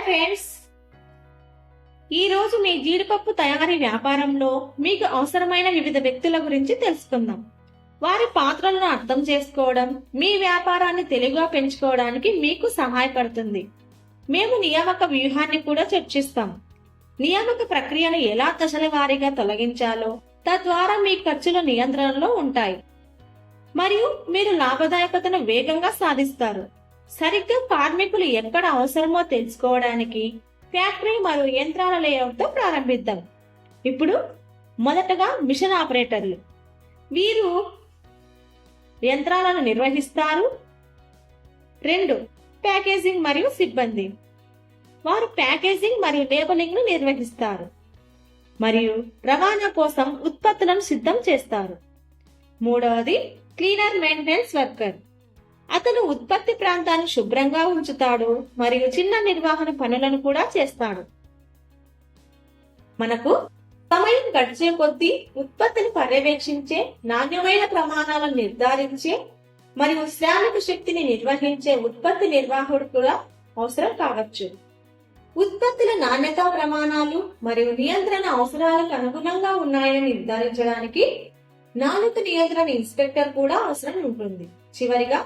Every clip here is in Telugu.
ఫ్రెండ్స్, ఈరోజు మీ జీడిపప్పు తయారీ వ్యాపారంలో మీకు అవసరమైన వివిధ వ్యక్తుల గురించి తెలుసుకుందాం. వారి పాత్రలను అర్థం చేసుకోవడం మీ వ్యాపారాన్ని తెలివిగా పెంచుకోవడానికి మీకు సహాయపడుతుంది. మేము నియామక వ్యూహాన్ని కూడా చర్చిస్తాం. నియామక ప్రక్రియను ఎలా దశల వారీగా తొలగించాలో, తద్వారా మీ ఖర్చుల నియంత్రణలో ఉంటాయి మరియు మీరు లాభదాయకతను వేగంగా సాధిస్తారు. సరిగ్గా కార్మికులు ఎక్కడ అవసరమో తెలుసుకోవడానికి ఫ్యాక్టరీ మరియు యంత్రాల లేఅవుట్తో ప్రారంభిద్దాం. ఇప్పుడు మొదటగా మిషన్ ఆపరేటర్లు. వీరు యంత్రాలను నిర్వహిస్తారు. 2. ప్యాకేజింగ్ మరియు సిబ్బంది. వారు ప్యాకేజింగ్ మరియు లేబులింగ్ ను నిర్వహిస్తారు మరియు రవాణా కోసం ఉత్పత్తులను సిద్ధం చేస్తారు. 3. Cleaner maintenance worker. అతను ఉత్పత్తి ప్రాంతాన్ని శుభ్రంగా ఉంచుతాడు మరియు చిన్న నిర్వహణ పనులను కూడా చేస్తాడు. మనకు సమయం గడిచే కొద్దీ ఉత్పత్తిని పర్యవేక్షించే, నాణ్యమైన ప్రమాణాలను నిర్ధారించే మరియు శ్రామిక శక్తిని నిర్వహించే ఉత్పత్తి నిర్వాహకుడు కూడా అవసరం కావచ్చు. ఉత్పత్తుల నాణ్యతా ప్రమాణాలు మరియు నియంత్రణ అవసరాలకు అనుగుణంగా ఉన్నాయని నిర్ధారించడానికి నాణ్యత నియంత్రణ ఇన్స్పెక్టర్ కూడా అవసరం ఉంటుంది. చివరిగా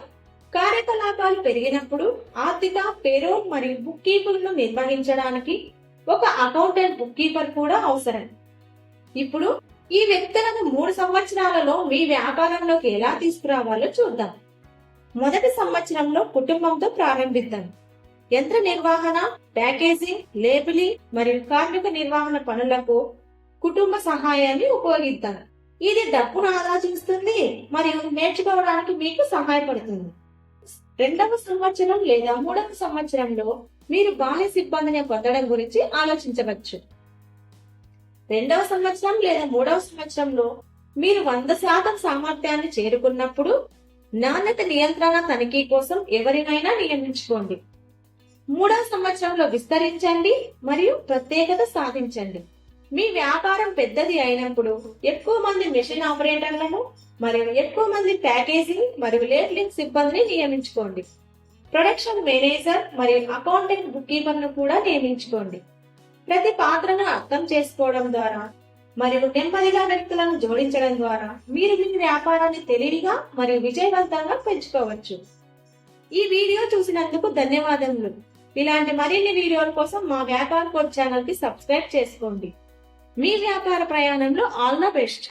కార్యకలాపాలు పెరిగినప్పుడు ఆర్థిక, పేరోల్ మరియు బుక్ కీపింగ్ను నిర్వహించడానికి ఒక అకౌంటెంట్ బుక్ కీపర్ కూడా అవసరం. ఇప్పుడు ఈ వ్యక్తులను 3 సంవత్సరాలలో మీ వ్యాపారంలోకి ఎలా తీసుకురావాలో చూద్దాం. మొదటి సంవత్సరంలో కుటుంబంతో ప్రారంభిద్దాం. యంత్ర నిర్వహణ, ప్యాకేజింగ్, లేబులింగ్ మరియు కార్మిక నిర్వహణ పనులకు కుటుంబ సహాయాన్ని ఉపయోగిద్దాం. ఇది డబ్బును ఆదా చేస్తుంది మరియు నేర్చుకోవడానికి మీకు సహాయపడుతుంది. 2వ సంవత్సరం లేదా 3వ సంవత్సరంలో మీరు బాహ్య సిబ్బందిని పొందడం గురించి ఆలోచించవచ్చు. 2వ సంవత్సరం లేదా 3వ సంవత్సరంలో మీరు 100% సామర్థ్యాన్ని చేరుకున్నప్పుడు నాణ్యత నియంత్రణ తనిఖీ కోసం ఎవరినైనా నియమించుకోండి. 3వ సంవత్సరంలో విస్తరించండి మరియు ప్రత్యేకత సాధించండి. మీ వ్యాపారం పెద్దది అయినప్పుడు ఎక్కువ మంది మెషిన్ ఆపరేటర్లను మరియు ఎక్కువ మంది ప్యాకేజింగ్ మరియు లేబులింగ్ సిబ్బందిని నియమించుకోండి. ప్రొడక్షన్ మేనేజర్ మరియు అకౌంటెంట్ బుక్ కీపర్ ను కూడా నియమించుకోండి. ప్రతి పాత్రను అర్థం చేసుకోవడం ద్వారా మరియు నెమ్మదిగా వ్యక్తులను జోడించడం ద్వారా మీరు మీ వ్యాపారాన్ని తెలివిగా మరియు విజయవంతంగా పెంచుకోవచ్చు. ఈ వీడియో చూసినందుకు ధన్యవాదములు. ఇలాంటి మరిన్ని వీడియోల కోసం మా వ్యాపార కోచ్ ఛానల్ కి సబ్స్క్రైబ్ చేసుకోండి. మీ వ్యాపార ప్రయాణంలో ఆల్ ద బెస్ట్.